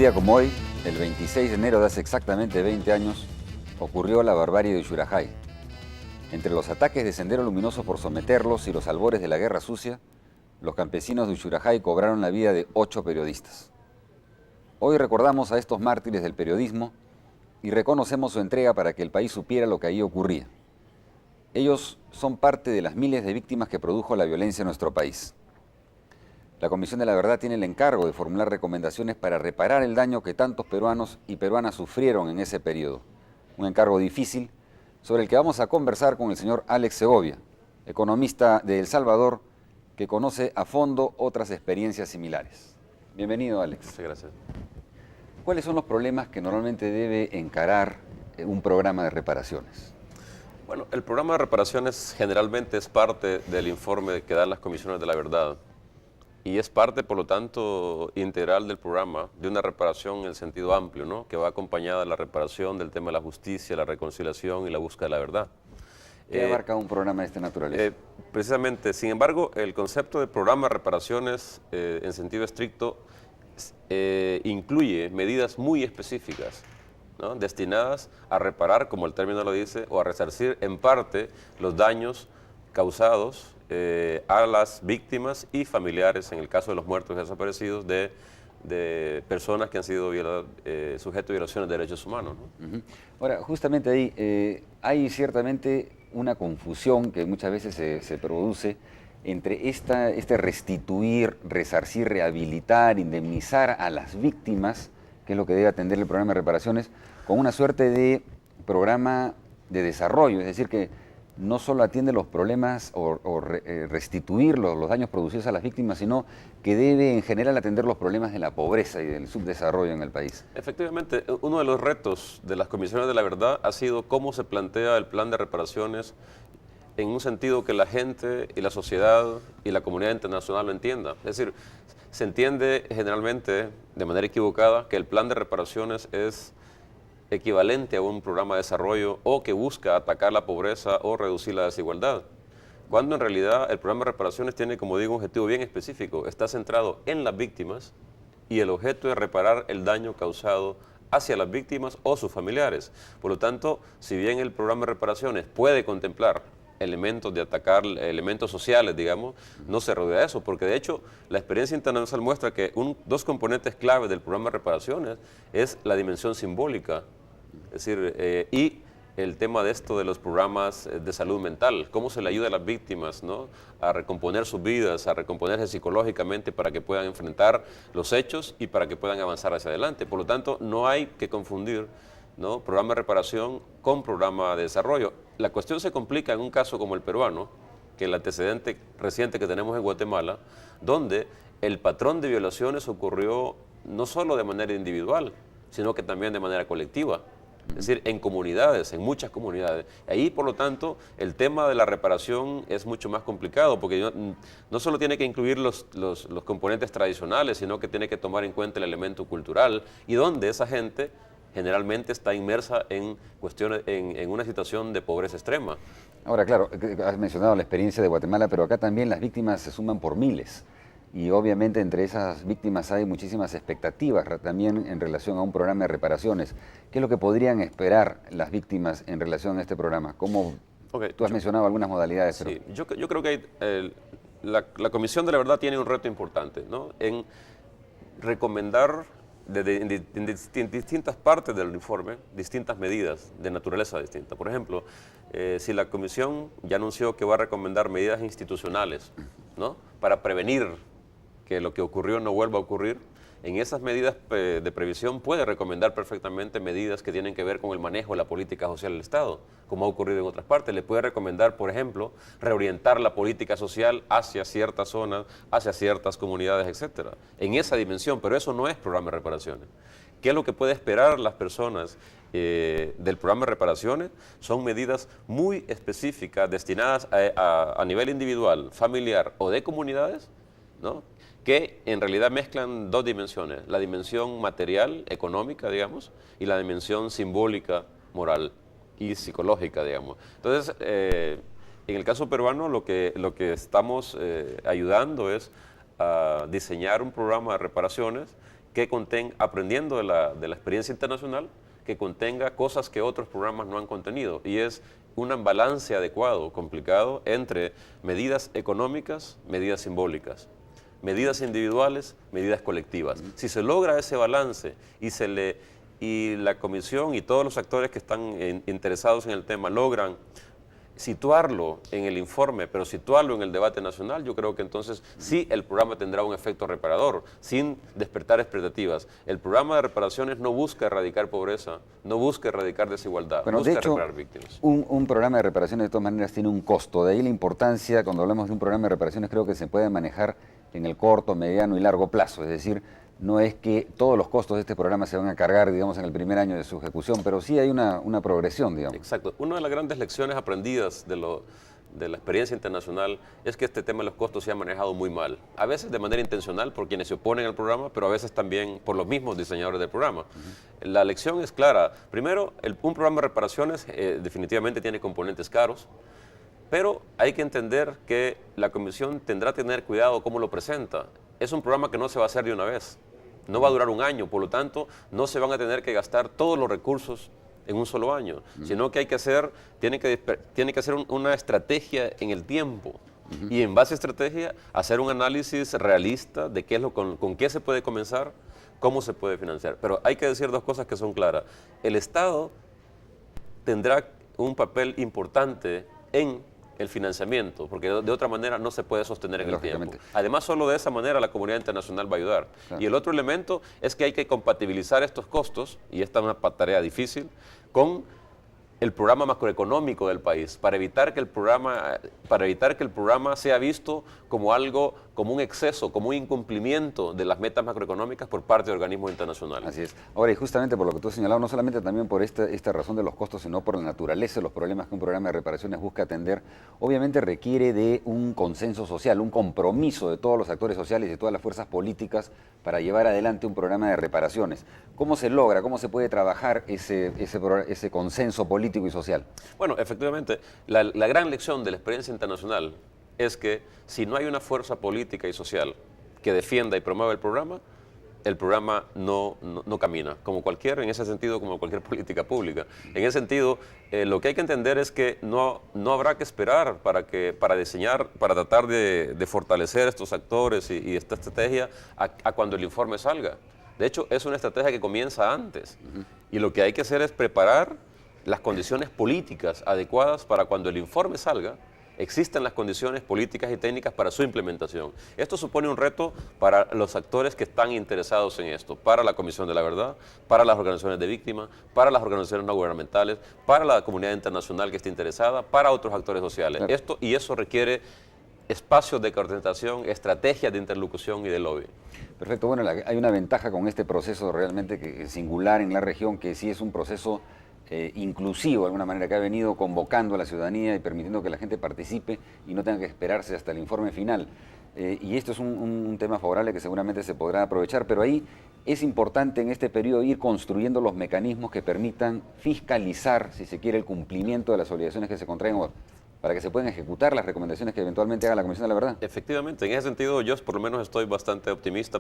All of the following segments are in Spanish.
día como hoy, el 26 de enero de hace exactamente 20 años, ocurrió la barbarie de Ushurajay. Entre los ataques de Sendero Luminoso por someterlos y los albores de la Guerra Sucia, los campesinos de Ushurajay cobraron la vida de 8 periodistas. Hoy recordamos a estos mártires del periodismo y reconocemos su entrega para que el país supiera lo que allí ocurría. Ellos son parte de las miles de víctimas que produjo la violencia en nuestro país. La Comisión de la Verdad tiene el encargo de formular recomendaciones para reparar el daño que tantos peruanos y peruanas sufrieron en ese periodo. Un encargo difícil sobre el que vamos a conversar con el señor Alex Segovia, economista de El Salvador, que conoce a fondo otras experiencias similares. Bienvenido, Alex. Muchas gracias. ¿Cuáles son los problemas que normalmente debe encarar un programa de reparaciones? Bueno, el programa de reparaciones generalmente es parte del informe que dan las comisiones de la verdad y es parte, por lo tanto, integral del programa de una reparación en el sentido amplio, ¿no? Que va acompañada de la reparación del tema de la justicia, la reconciliación y la búsqueda de la verdad. ¿Qué abarca un programa de esta naturaleza? Precisamente, sin embargo, el concepto de programa de reparaciones en sentido estricto incluye medidas muy específicas, ¿no? Destinadas a reparar, como el término lo dice, o a resarcir en parte los daños causados a las víctimas y familiares, en el caso de los muertos y desaparecidos, de personas que han sido sujetos de violaciones de derechos humanos, ¿no? Ahora, justamente ahí hay ciertamente una confusión que muchas veces se produce entre este restituir, resarcir, rehabilitar, indemnizar a las víctimas, que es lo que debe atender el programa de reparaciones, con una suerte de programa de desarrollo, es decir, que no solo atiende los problemas o restituir los daños producidos a las víctimas, sino que debe en general atender los problemas de la pobreza y del subdesarrollo en el país. Efectivamente, uno de los retos de las comisiones de la verdad ha sido cómo se plantea el plan de reparaciones en un sentido que la gente y la sociedad y la comunidad internacional lo entienda. Es decir, se entiende generalmente de manera equivocada que el plan de reparaciones es equivalente a un programa de desarrollo o que busca atacar la pobreza o reducir la desigualdad, cuando en realidad el programa de reparaciones tiene, como digo, un objetivo bien específico, está centrado en las víctimas y el objeto es reparar el daño causado hacia las víctimas o sus familiares. Por lo tanto, si bien el programa de reparaciones puede contemplar elementos de atacar, elementos sociales, digamos, no se rodea de eso, porque de hecho la experiencia internacional muestra que dos componentes claves del programa de reparaciones es la dimensión simbólica, es decir, y el tema de esto de los programas de salud mental, cómo se le ayuda a las víctimas, ¿no? A recomponer sus vidas, a recomponerse psicológicamente para que puedan enfrentar los hechos y para que puedan avanzar hacia adelante. Por lo tanto, no hay que confundir, ¿no? Programa de reparación con programa de desarrollo. La cuestión se complica en un caso como el peruano, que el antecedente reciente que tenemos en Guatemala, donde el patrón de violaciones ocurrió no solo de manera individual, sino que también de manera colectiva. Es decir, en comunidades, en muchas comunidades. Ahí, por lo tanto, el tema de la reparación es mucho más complicado, porque no solo tiene que incluir los componentes tradicionales, sino que tiene que tomar en cuenta el elemento cultural y donde esa gente generalmente está inmersa en cuestiones, en una situación de pobreza extrema. Ahora, claro, has mencionado la experiencia de Guatemala, pero acá también las víctimas se suman por miles. Y obviamente entre esas víctimas hay muchísimas expectativas también en relación a un programa de reparaciones. ¿Qué es lo que podrían esperar las víctimas en relación a este programa? Tú has mencionado algunas modalidades. Sí, yo creo que la Comisión de la Verdad tiene un reto importante, ¿no? En recomendar en distintas partes del informe distintas medidas de naturaleza distinta. Por ejemplo, si la Comisión ya anunció que va a recomendar medidas institucionales, ¿no? Para prevenir que lo que ocurrió no vuelva a ocurrir, en esas medidas de previsión puede recomendar perfectamente medidas que tienen que ver con el manejo de la política social del Estado, como ha ocurrido en otras partes. Le puede recomendar, por ejemplo, reorientar la política social hacia ciertas zonas, hacia ciertas comunidades, etcétera, en esa dimensión, pero eso no es programa de reparaciones. ¿Qué es lo que puede esperar las personas del programa de reparaciones? Son medidas muy específicas destinadas a nivel individual, familiar o de comunidades, ¿no? Que en realidad mezclan dos dimensiones, la dimensión material, económica, digamos, y la dimensión simbólica, moral y psicológica, digamos. Entonces, en el caso peruano, lo que estamos ayudando es a diseñar un programa de reparaciones que contenga, aprendiendo de la experiencia internacional, que contenga cosas que otros programas no han contenido. Y es un balance adecuado, complicado, entre medidas económicas, medidas simbólicas, medidas individuales, medidas colectivas. Si se logra ese balance y la comisión y todos los actores que están interesados en el tema logran situarlo en el informe, pero situarlo en el debate nacional, yo creo que entonces sí el programa tendrá un efecto reparador, sin despertar expectativas. El programa de reparaciones no busca erradicar pobreza, no busca erradicar desigualdad, Bueno, busca de hecho, reparar víctimas. Un programa de reparaciones de todas maneras tiene un costo. De ahí la importancia, cuando hablamos de un programa de reparaciones, creo que se puede manejar en el corto, mediano y largo plazo. Es decir, no es que todos los costos de este programa se van a cargar, digamos, en el primer año de su ejecución, pero sí hay una progresión, digamos. Exacto. Una de las grandes lecciones aprendidas de la experiencia internacional es que este tema de los costos se ha manejado muy mal. A veces de manera intencional por quienes se oponen al programa, pero a veces también por los mismos diseñadores del programa. La lección es clara. Primero, un programa de reparaciones definitivamente tiene componentes caros, pero hay que entender que la comisión tendrá que tener cuidado cómo lo presenta. Es un programa que no se va a hacer de una vez. No va a durar un año, por lo tanto, no se van a tener que gastar todos los recursos en un solo año, sino que hay que hacer, tiene que hacer una estrategia en el tiempo y en base a estrategia hacer un análisis realista de qué es con qué se puede comenzar, cómo se puede financiar. Pero hay que decir dos cosas que son claras. El Estado tendrá un papel importante en el financiamiento, porque de otra manera no se puede sostener en el tiempo. Además, solo de esa manera la comunidad internacional va a ayudar. Claro. Y el otro elemento es que hay que compatibilizar estos costos, y esta es una tarea difícil, con el programa macroeconómico del país, para evitar que el programa sea visto como algo, como un exceso, como un incumplimiento de las metas macroeconómicas por parte de organismos internacionales. Así es. Ahora, y justamente por lo que tú has señalado, no solamente también por esta razón de los costos, sino por la naturaleza de los problemas que un programa de reparaciones busca atender, obviamente requiere de un consenso social, un compromiso de todos los actores sociales y de todas las fuerzas políticas para llevar adelante un programa de reparaciones. ¿Cómo se logra, cómo se puede trabajar ese consenso político y social? Bueno, efectivamente, la gran lección de la experiencia internacional es que si no hay una fuerza política y social que defienda y promueva el programa no camina, en ese sentido, como cualquier política pública. En ese sentido, lo que hay que entender es que no habrá que esperar para diseñar, para tratar de fortalecer estos actores y esta estrategia a cuando el informe salga. De hecho, es una estrategia que comienza antes. Y lo que hay que hacer es preparar las condiciones políticas adecuadas para cuando el informe salga, existan las condiciones políticas y técnicas para su implementación. Esto supone un reto para los actores que están interesados en esto, para la Comisión de la Verdad, para las organizaciones de víctimas, para las organizaciones no gubernamentales, para la comunidad internacional que esté interesada, para otros actores sociales. Claro. Eso requiere espacios de coordinación, estrategias de interlocución y de lobby. Perfecto. Bueno, hay una ventaja con este proceso realmente que es singular en la región, que sí es un proceso inclusivo de alguna manera, que ha venido convocando a la ciudadanía y permitiendo que la gente participe y no tenga que esperarse hasta el informe final. Y esto es un tema favorable que seguramente se podrá aprovechar, pero ahí es importante en este periodo ir construyendo los mecanismos que permitan fiscalizar, si se quiere, el cumplimiento de las obligaciones que se contraen para que se puedan ejecutar las recomendaciones que eventualmente haga la Comisión de la Verdad. Efectivamente, en ese sentido yo por lo menos estoy bastante optimista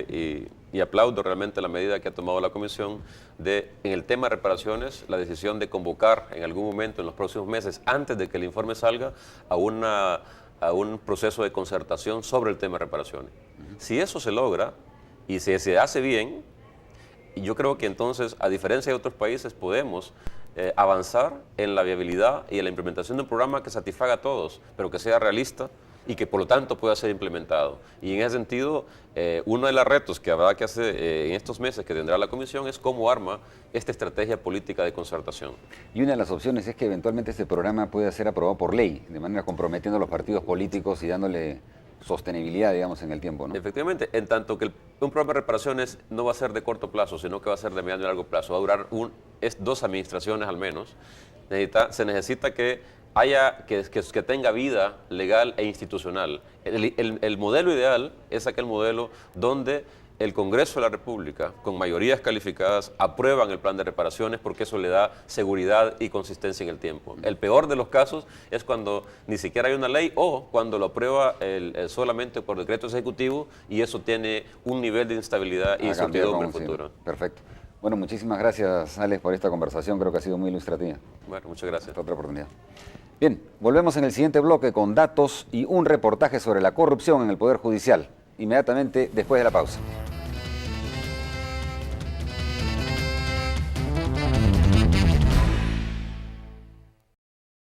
y aplaudo realmente la medida que ha tomado la Comisión en el tema de reparaciones, la decisión de convocar en algún momento en los próximos meses, antes de que el informe salga, a un proceso de concertación sobre el tema de reparaciones. Si eso se logra y si se hace bien, yo creo que entonces, a diferencia de otros países, podemos avanzar en la viabilidad y en la implementación de un programa que satisfaga a todos, pero que sea realista y que por lo tanto pueda ser implementado. Y en ese sentido, uno de los retos que habrá que hacer en estos meses que tendrá la Comisión es cómo arma esta estrategia política de concertación. Y una de las opciones es que eventualmente este programa pueda ser aprobado por ley, de manera comprometiendo a los partidos políticos y dándole sostenibilidad, digamos, en el tiempo, ¿no? Efectivamente, en tanto que un programa de reparaciones no va a ser de corto plazo, sino que va a ser de mediano y largo plazo, va a durar 2 administraciones al menos. Se necesita que tenga vida legal e institucional. El modelo ideal es aquel modelo donde el Congreso de la República, con mayorías calificadas, aprueban el plan de reparaciones porque eso le da seguridad y consistencia en el tiempo. El peor de los casos es cuando ni siquiera hay una ley o cuando lo aprueba solamente por decreto ejecutivo y eso tiene un nivel de instabilidad y incertidumbre en el futuro. Perfecto. Bueno, muchísimas gracias, Alex, por esta conversación. Creo que ha sido muy ilustrativa. Bueno, muchas gracias. Hasta otra oportunidad. Bien, volvemos en el siguiente bloque con datos y un reportaje sobre la corrupción en el Poder Judicial, inmediatamente después de la pausa.